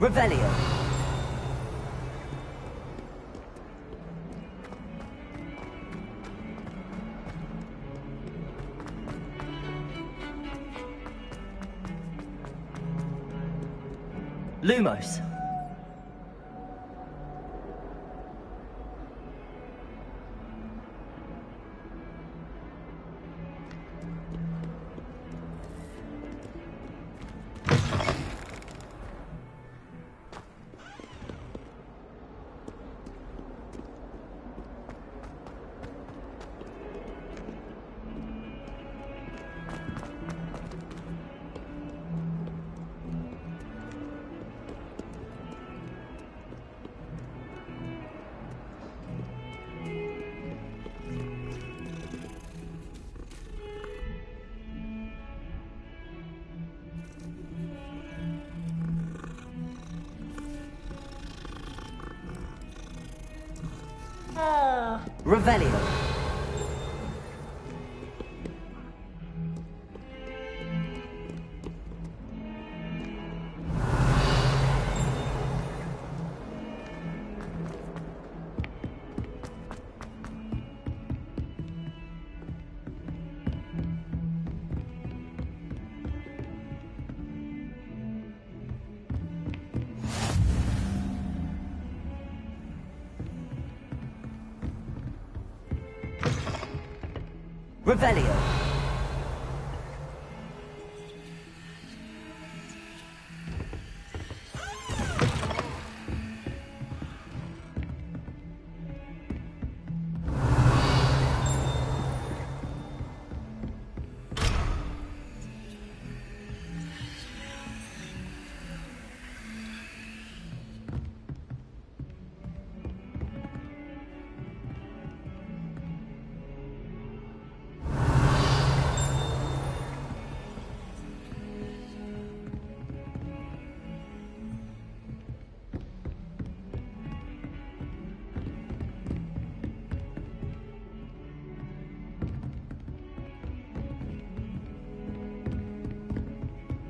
Revelio. Lumos. Revelio. Revelio.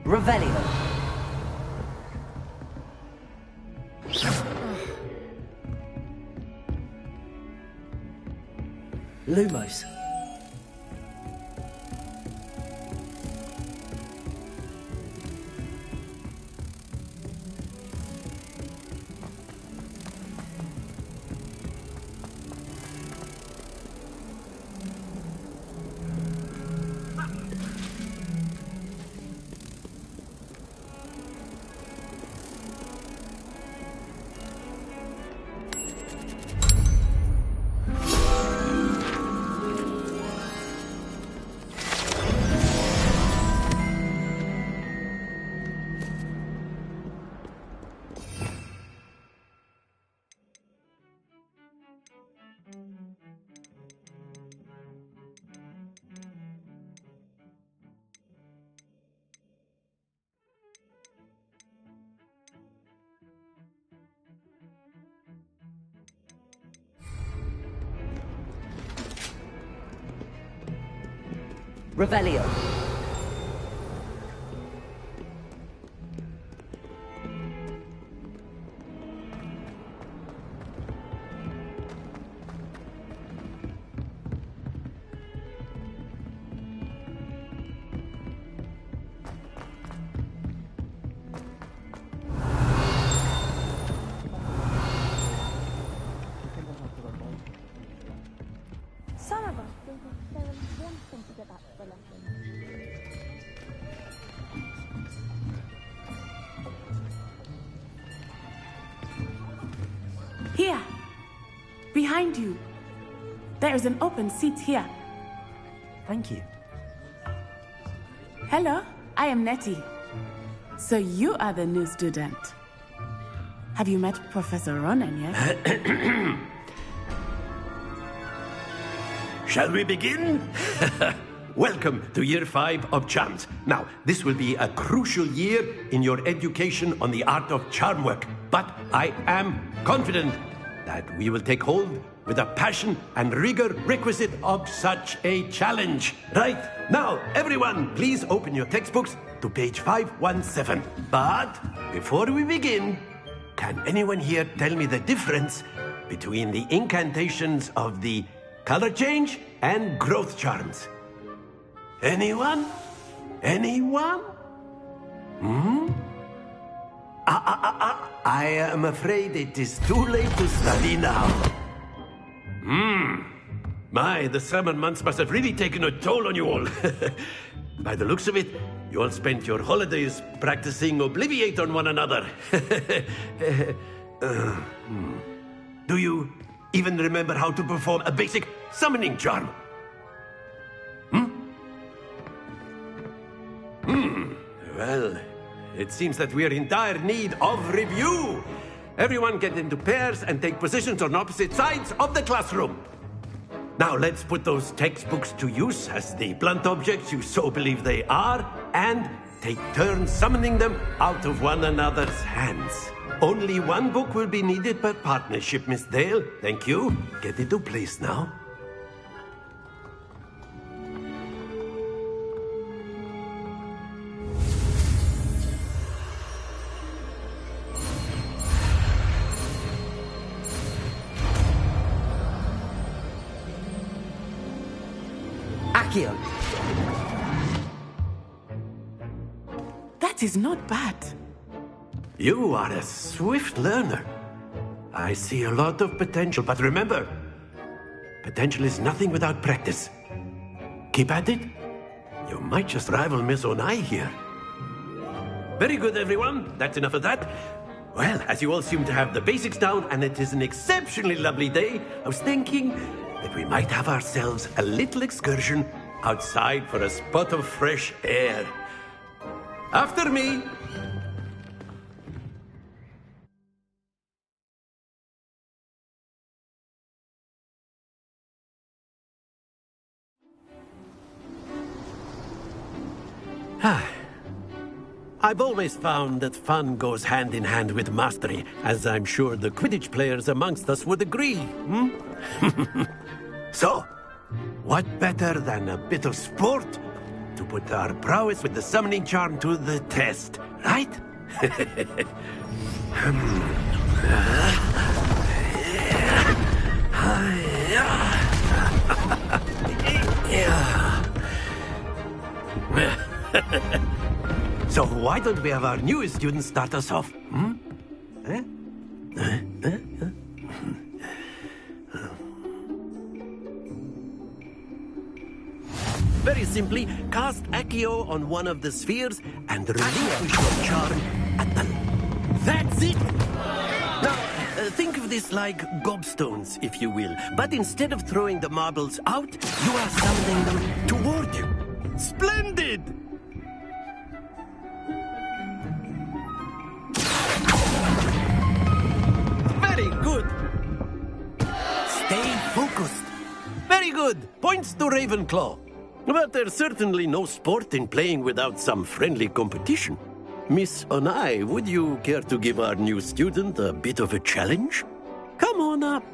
Revelio. Lumos. Revelio. Some of us don't necessarily want them to get back to the lesson. Here! Behind you! There is an open seat here. Thank you. Hello, I am Nettie. So you are the new student. Have you met Professor Ronan yet? Shall we begin? Welcome to Year 5 of Charms. Now, this will be a crucial year in your education on the art of charm work, but I am confident that we will take hold with the passion and rigor requisite of such a challenge. Right, now, everyone, please open your textbooks to page 517. But before we begin, can anyone here tell me the difference between the incantations of the color change and growth charms? Anyone? Anyone? I am afraid it is too late to study now. My, the summer months must have really taken a toll on you all. By the looks of it, you all spent your holidays practicing Obliviate on one another. Do you even remember how to perform a basic summoning charm? Well, it seems that we are in dire need of review. Everyone get into pairs and take positions on opposite sides of the classroom. Now let's put those textbooks to use as the blunt objects you so believe they are, and take turns summoning them out of one another's hands. Only one book will be needed per partnership, Miss Dale. Thank you. Get into place now. Accio. That is not bad. You are a swift learner. I see a lot of potential, but remember, potential is nothing without practice. Keep at it. You might just rival Miss Onai here. Very good, everyone. That's enough of that. Well, as you all seem to have the basics down, and it is an exceptionally lovely day, I was thinking that we might have ourselves a little excursion outside for a spot of fresh air. After me. I've always found that fun goes hand in hand with mastery, as I'm sure the Quidditch players amongst us would agree. So, what better than a bit of sport to put our prowess with the summoning charm to the test, right? So why don't we have our newest student start us off? Very simply, cast Accio on one of the spheres and relinquish your charm at them. That's it! Now, think of this like gobstones, if you will. But instead of throwing the marbles out, you are summoning them toward you. Splendid! Very good. Stay focused. Very good. Points to Ravenclaw. But there's certainly no sport in playing without some friendly competition. Miss Onai, would you care to give our new student a bit of a challenge? Come on up.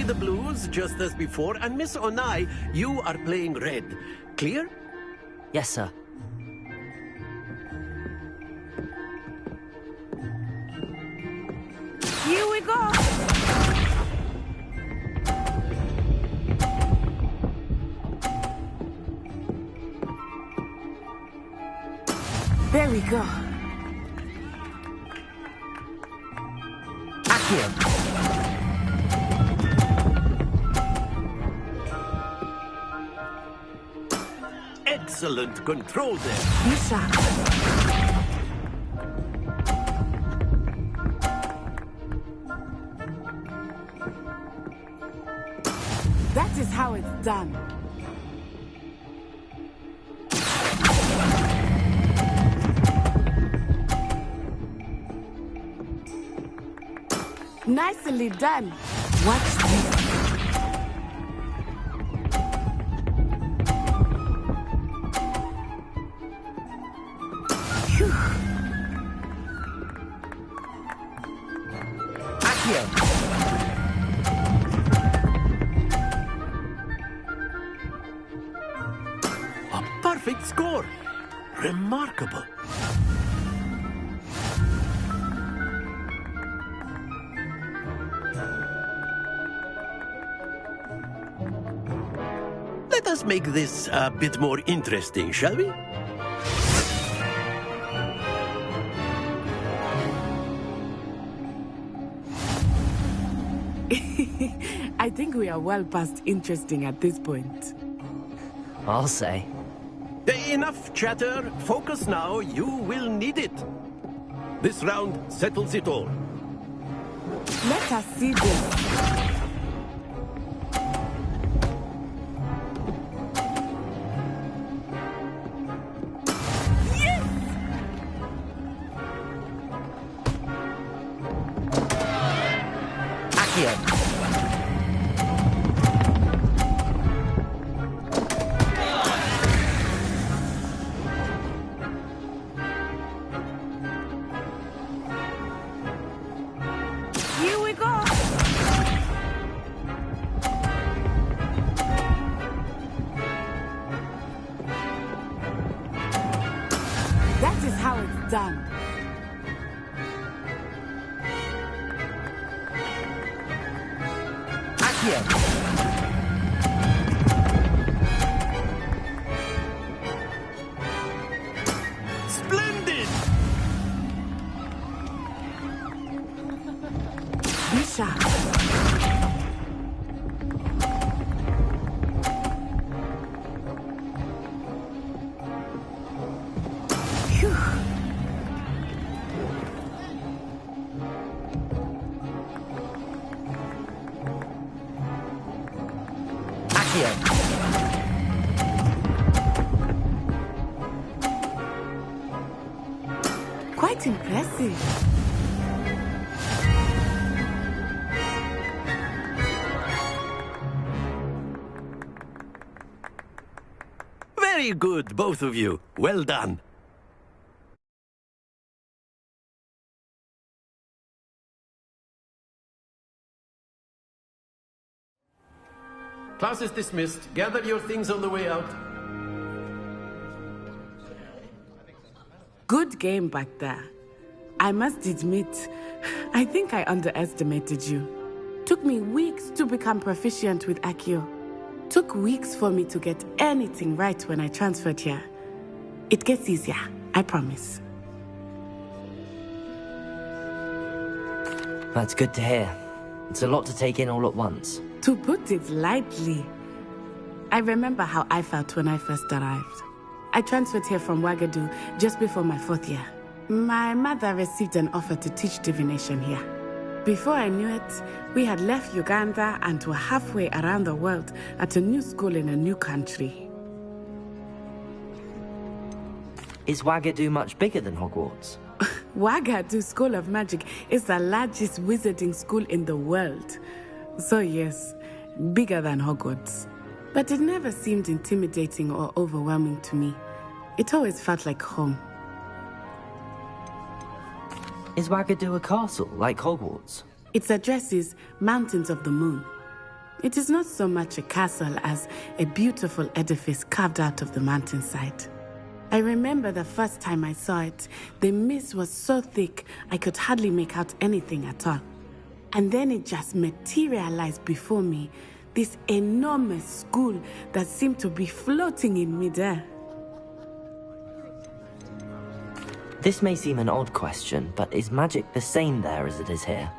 be the blues, just as before, and Miss Onai, you are playing red. Clear? Yes, sir. Here we go! There we go. Accio. Excellent control there. Be sharp. That is how it's done. Nicely done. Watch this. Phew. Accio. A perfect score. Remarkable. Let us make this a bit more interesting, shall we? I think we are well past interesting at this point. I'll say. Enough chatter. Focus now. You will need it. This round settles it all. Let us see this. Accio. Here we go. That is how it's done. Accio. Splendid! Be sharp. Phew. Accio. Quite impressive. Very good, both of you. Well done. Class is dismissed. Gather your things on the way out. Good game back there. I must admit, I think I underestimated you. Took me weeks to become proficient with Accio. Took weeks for me to get anything right when I transferred here. It gets easier, I promise. That's good to hear. It's a lot to take in all at once. To put it lightly, I remember how I felt when I first arrived. I transferred here from Wagadu just before my 4th year. My mother received an offer to teach divination here. Before I knew it, we had left Uganda and were halfway around the world at a new school in a new country. Is Wagadu much bigger than Hogwarts? Wagadu School of Magic is the largest wizarding school in the world. So yes, bigger than Hogwarts. But it never seemed intimidating or overwhelming to me. It always felt like home. Is Wagadu a castle, like Hogwarts? Its address is Mountains of the Moon. It is not so much a castle as a beautiful edifice carved out of the mountainside. I remember the first time I saw it, the mist was so thick I could hardly make out anything at all. And then it just materialized before me, this enormous school that seemed to be floating in midair. This may seem an odd question, but is magic the same there as it is here?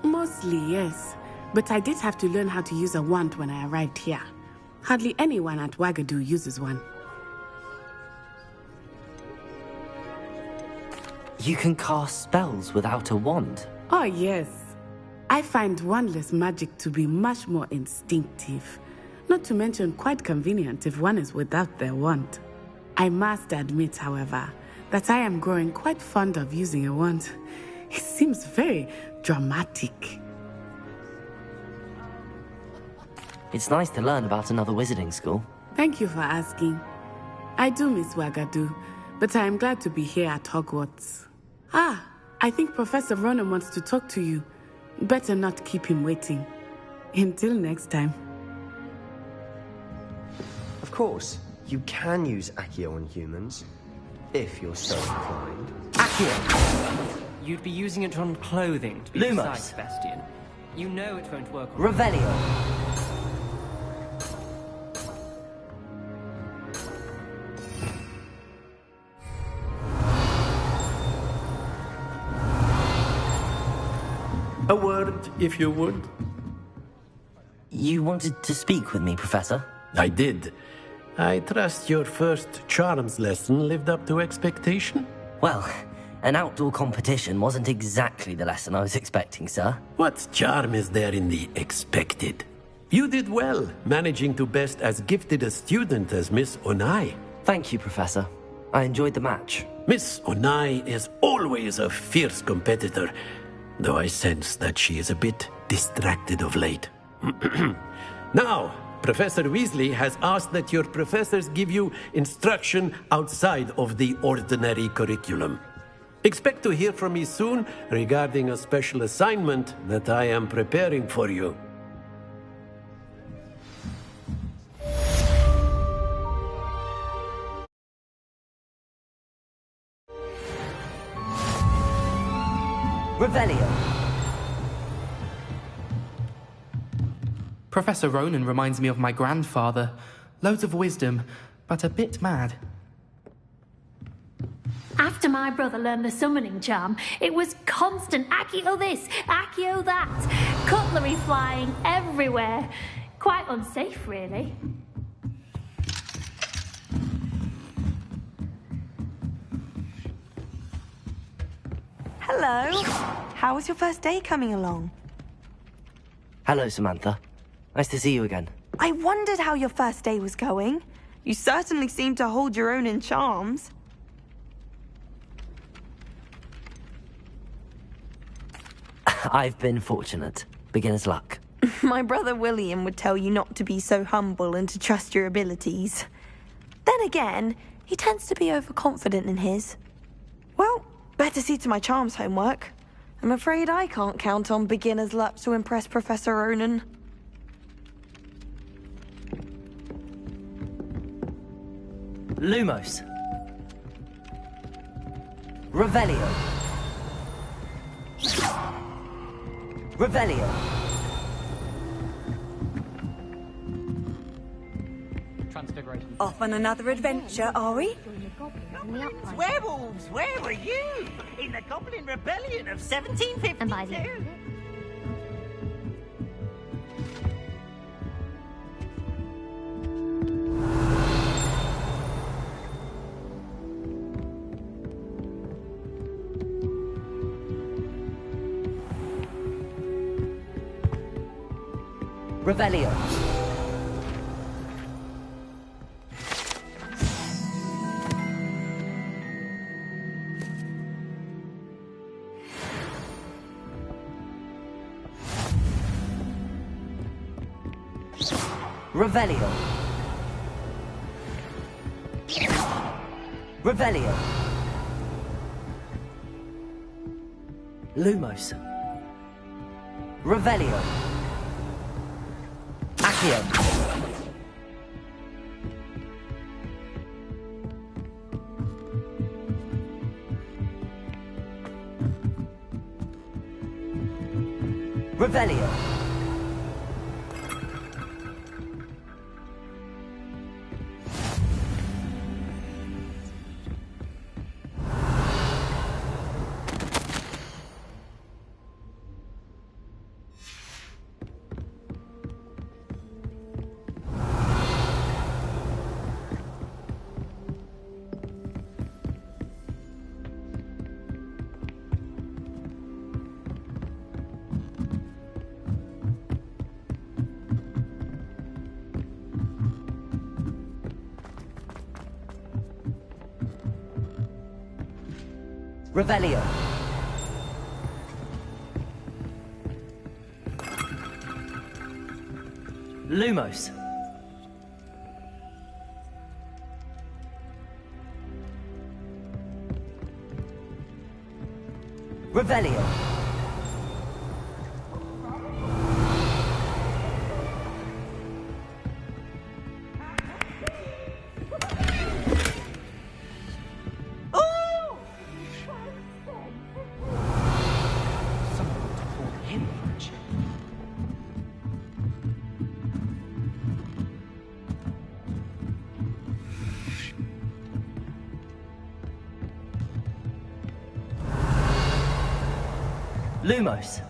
Mostly, yes. But I did have to learn how to use a wand when I arrived here. Hardly anyone at Wagadu uses one. You can cast spells without a wand? Oh, yes. I find wandless magic to be much more instinctive. Not to mention quite convenient if one is without their wand. I must admit, however, that I am growing quite fond of using a wand. It seems very dramatic. It's nice to learn about another wizarding school. Thank you for asking. I do miss Wagadu, but I am glad to be here at Hogwarts. I think Professor Ronan wants to talk to you. Better not keep him waiting. Until next time. Of course, you can use Accio on humans, if you're so inclined. Accio! You'd be using it on clothing to be Lumos. precise, Sebastian. You know it won't work on... Revelio! A word, if you would. You wanted to speak with me, Professor? I did. I trust your first charms lesson lived up to expectation? Well, an outdoor competition wasn't exactly the lesson I was expecting, sir. What charm is there in the expected? You did well, managing to best as gifted a student as Miss Onai. Thank you, Professor. I enjoyed the match. Miss Onai is always a fierce competitor, though I sense that she is a bit distracted of late. Now, Professor Weasley has asked that your professors give you instruction outside of the ordinary curriculum. Expect to hear from me soon regarding a special assignment that I am preparing for you. Revelio! Professor Ronan reminds me of my grandfather. Loads of wisdom, but a bit mad. After my brother learned the summoning charm, it was constant Accio this, Accio that. Cutlery flying everywhere. Quite unsafe, really. Hello. How was your first day coming along? Hello, Samantha. Nice to see you again. I wondered how your first day was going. You certainly seem to hold your own in charms. I've been fortunate. Beginner's luck. My brother William would tell you not to be so humble and to trust your abilities. Then again, he tends to be overconfident in his. Well, better see to my charms homework. I'm afraid I can't count on beginner's luck to impress Professor Ronan. Lumos. Revelio. Revelio. Transfiguration. Off on another adventure, are we? Werewolves, where were you? In the Goblin Rebellion of 1752? And by the Revelio. Revelio. Revelio. Lumos. Revelio. Accio. Revelio. Revelio. Lumos. Revelio. Lumos.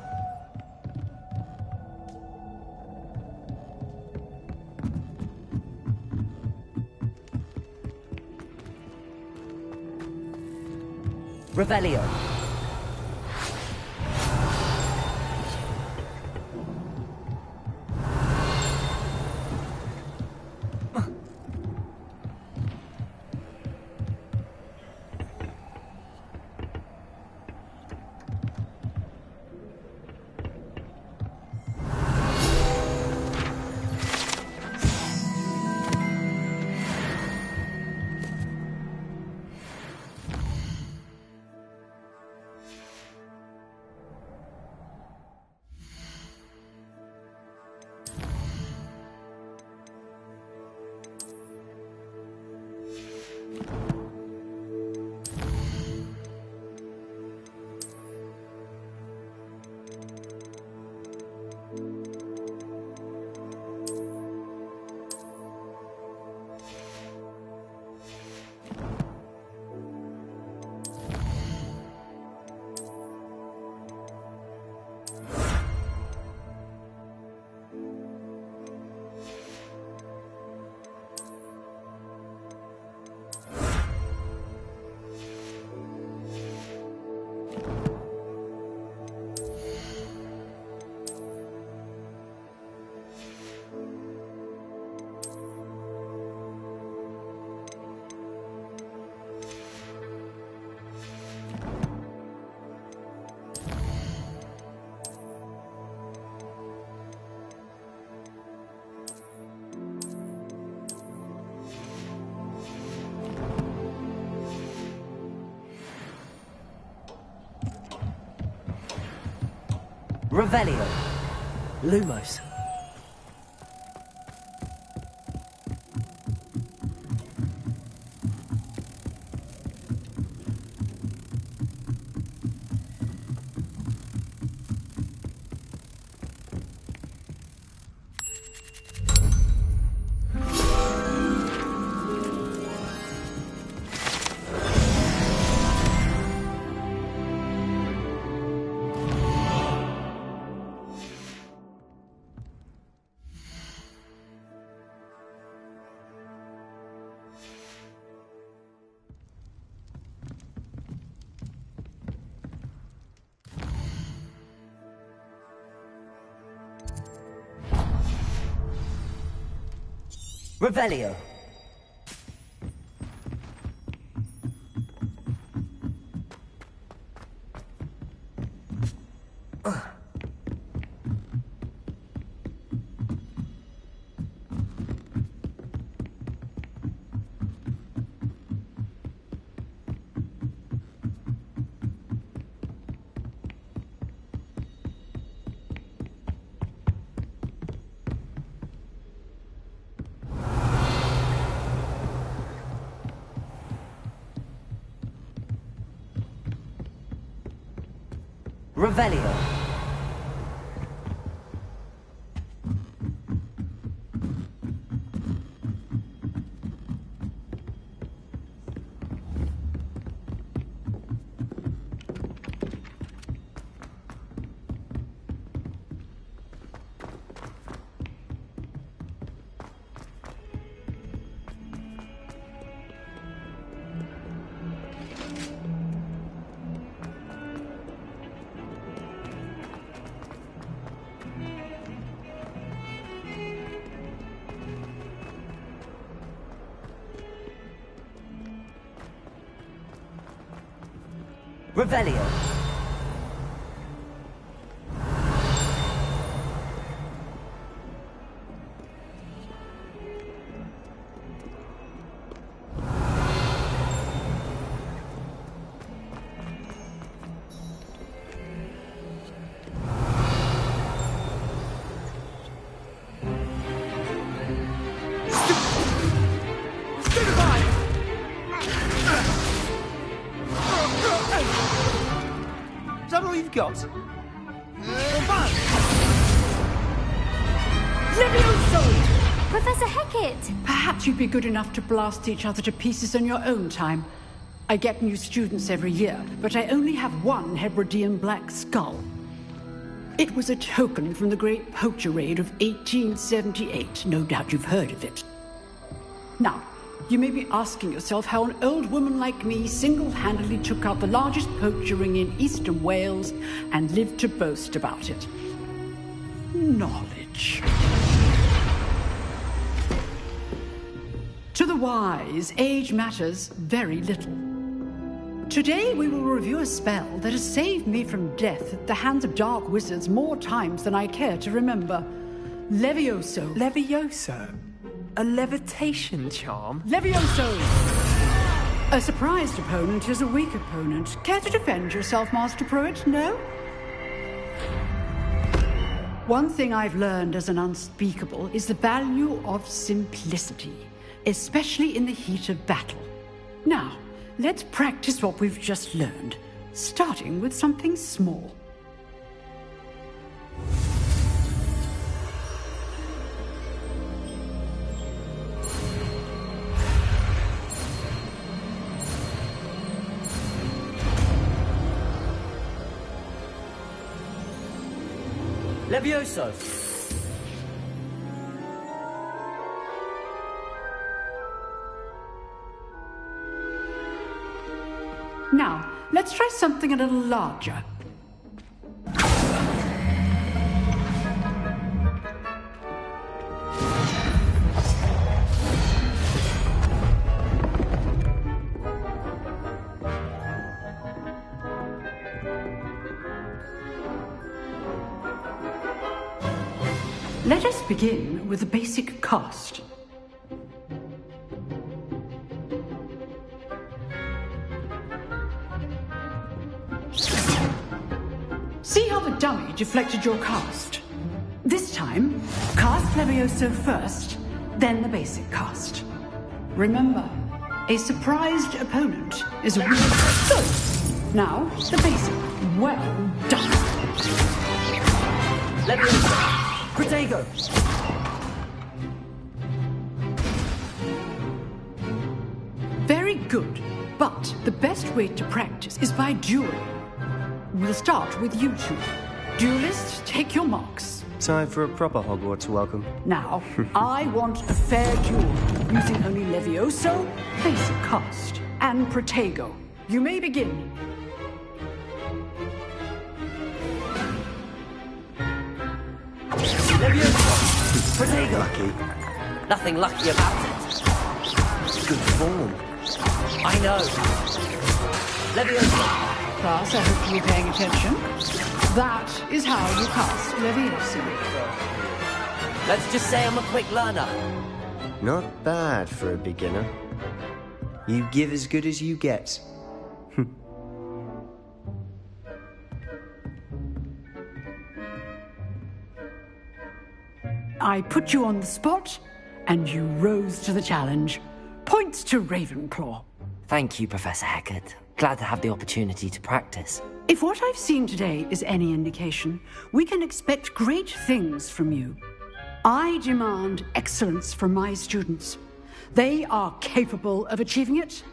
Revelio. Revelio. Lumos. Revelio. Revelio. Revelio. Is that all you've got? Professor Hecat! Perhaps you'd be good enough to blast each other to pieces on your own time. I get new students every year, but I only have one Hebridean black skull. It was a token from the Great Poacher Raid of 1878. No doubt you've heard of it. Now, you may be asking yourself how an old woman like me single-handedly took out the largest poacher ring in eastern Wales and lived to boast about it. Knowledge. To the wise, age matters very little. Today we will review a spell that has saved me from death at the hands of dark wizards more times than I care to remember. Levioso. Levioso? A levitation charm? Levioso! A surprised opponent is a weak opponent. Care to defend yourself, Master Pruitt? No? One thing I've learned as an unspeakable is the value of simplicity, especially in the heat of battle. Now, let's practice what we've just learned, starting with something small. Levioso. Now, let's try something a little larger. Let us begin with the basic cast. See how the dummy deflected your cast? This time, cast Levioso first, then the basic cast. Remember, a surprised opponent is a weak. So, now, the basic. Well done. Levioso. Protego. Very good, but the best way to practice is by dueling. We'll start with you two. Duelists, take your marks. Time for a proper Hogwarts welcome. Now, I want a fair duel, using only Levioso, basic cast, and Protego. You may begin. Levioso. Protego. Lucky. Nothing lucky about it. Good form. I know. Levioso. Class, I hope you're paying attention. That is how you cast Levioso. Let's just say I'm a quick learner. Not bad for a beginner. You give as good as you get. I put you on the spot, and you rose to the challenge. Points to Ravenclaw. Thank you, Professor Hecat. Glad to have the opportunity to practice. If what I've seen today is any indication, we can expect great things from you. I demand excellence from my students. They are capable of achieving it,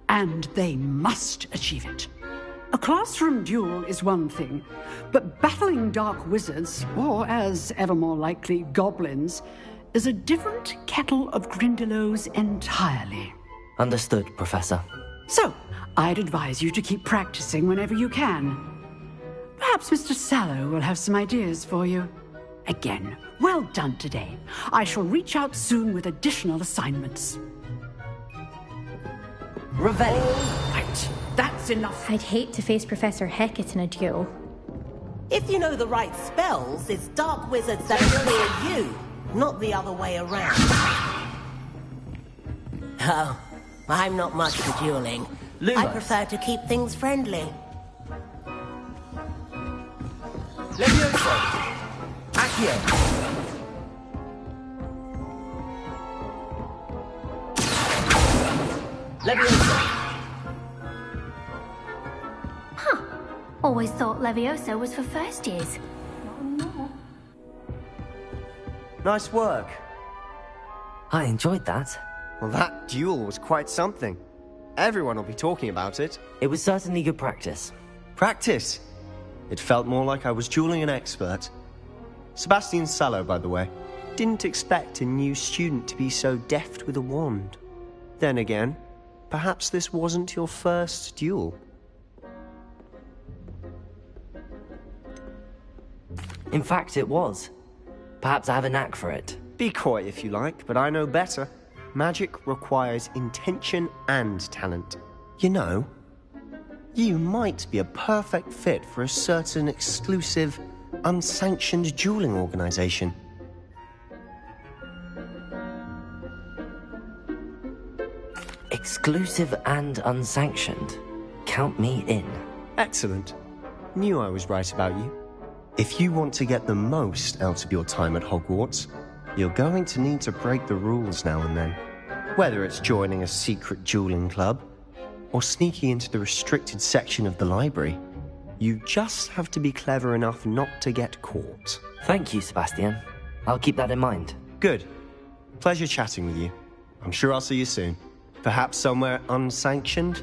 and they must achieve it. A classroom duel is one thing, but battling dark wizards, or as ever more likely, goblins, is a different kettle of Grindylows entirely. Understood, Professor. So, I'd advise you to keep practicing whenever you can. Perhaps Mr. Sallow will have some ideas for you. Again, well done today. I shall reach out soon with additional assignments. Revelio. Right, that's enough. I'd hate to face Professor Hecat in a duel. If you know the right spells, it's dark wizards that clear you, not the other way around. Oh, I'm not much for dueling. Lumos. I prefer to keep things friendly. Levioso. Accio. Levioso. Huh. Always thought Levioso was for first years. Nice work. I enjoyed that. Well, that duel was quite something. Everyone will be talking about it. It was certainly good practice. Practice? It felt more like I was dueling an expert. Sebastian Sallow, by the way. Didn't expect a new student to be so deft with a wand. Then again, perhaps this wasn't your first duel. In fact, it was. Perhaps I have a knack for it. Be coy if you like, but I know better. Magic requires intention and talent. You know, you might be a perfect fit for a certain exclusive, unsanctioned dueling organization. Exclusive and unsanctioned. Count me in. Excellent. Knew I was right about you. If you want to get the most out of your time at Hogwarts, you're going to need to break the rules now and then. Whether it's joining a secret dueling club, or sneaking into the restricted section of the library, you just have to be clever enough not to get caught. Thank you, Sebastian. I'll keep that in mind. Good. Pleasure chatting with you. I'm sure I'll see you soon. Perhaps somewhere unsanctioned?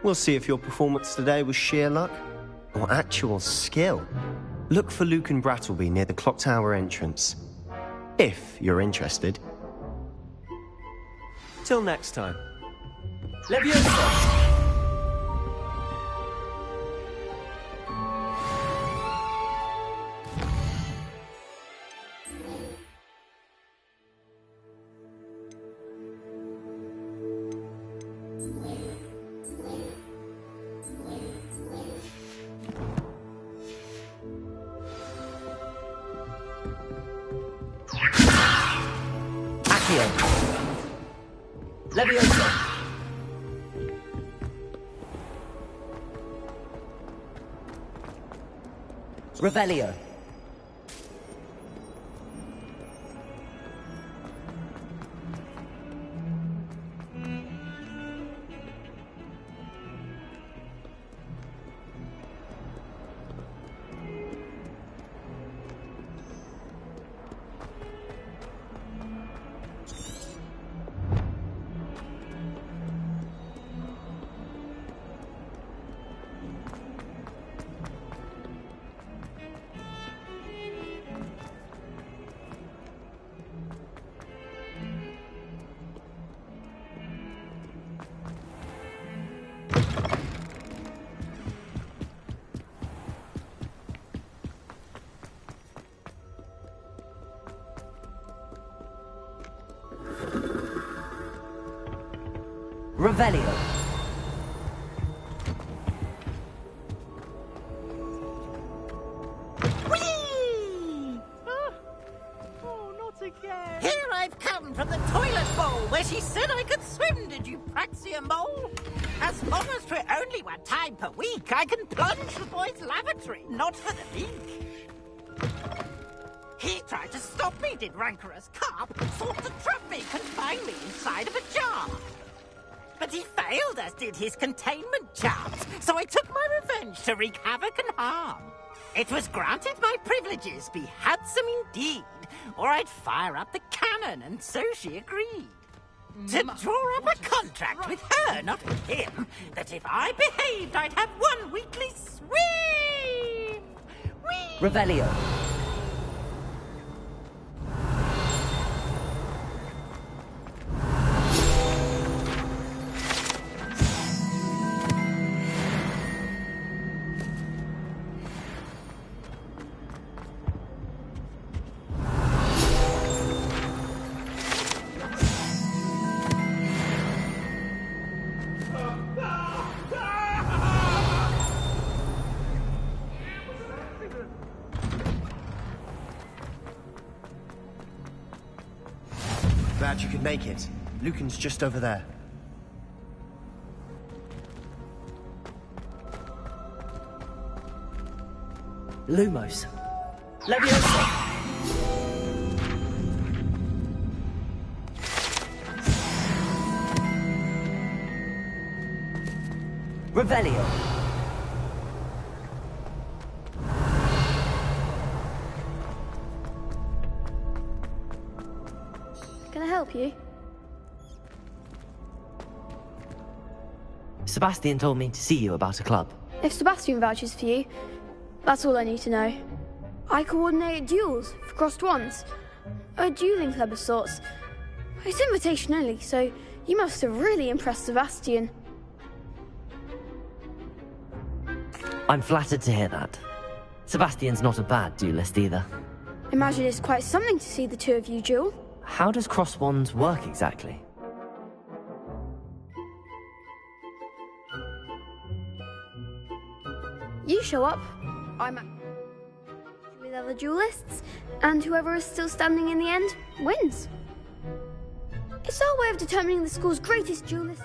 We'll see if your performance today was sheer luck, or actual skill. Look for Luke and Brattleby near the clock tower entrance. If you're interested. Till next time. Levioso. Accio. Levioso. Revelio. Revelio. Whee! Oh, not again. Here I've come from the toilet bowl where she said I could swim, did you Praxian mole? As long as for only 1 time per week, I can plunge the boy's lavatory, not for the leak. He tried to stop me, did rancorous carp, sought to trap me, confine me inside of a jar. But he failed, as did his containment charms, so I took my revenge to wreak havoc and harm. It was granted my privileges be handsome indeed, or I'd fire up the cannon, and so she agreed. To draw up a contract with her, not with him, that if I behaved, I'd have one weekly swim! Whee! Revelio. Glad you could make it. Lucan's just over there. Lumos. Leviosa. Revelio. Can I help you? Sebastian told me to see you about a club. If Sebastian vouches for you, that's all I need to know. I coordinate duels for crossed wands. A dueling club of sorts. It's invitation only, so you must have really impressed Sebastian. I'm flattered to hear that. Sebastian's not a bad duelist either. Imagine it's quite something to see the two of you duel. How does cross wands work exactly? You show up, I'm with other duelists, and whoever is still standing in the end wins. It's our way of determining the school's greatest duelist.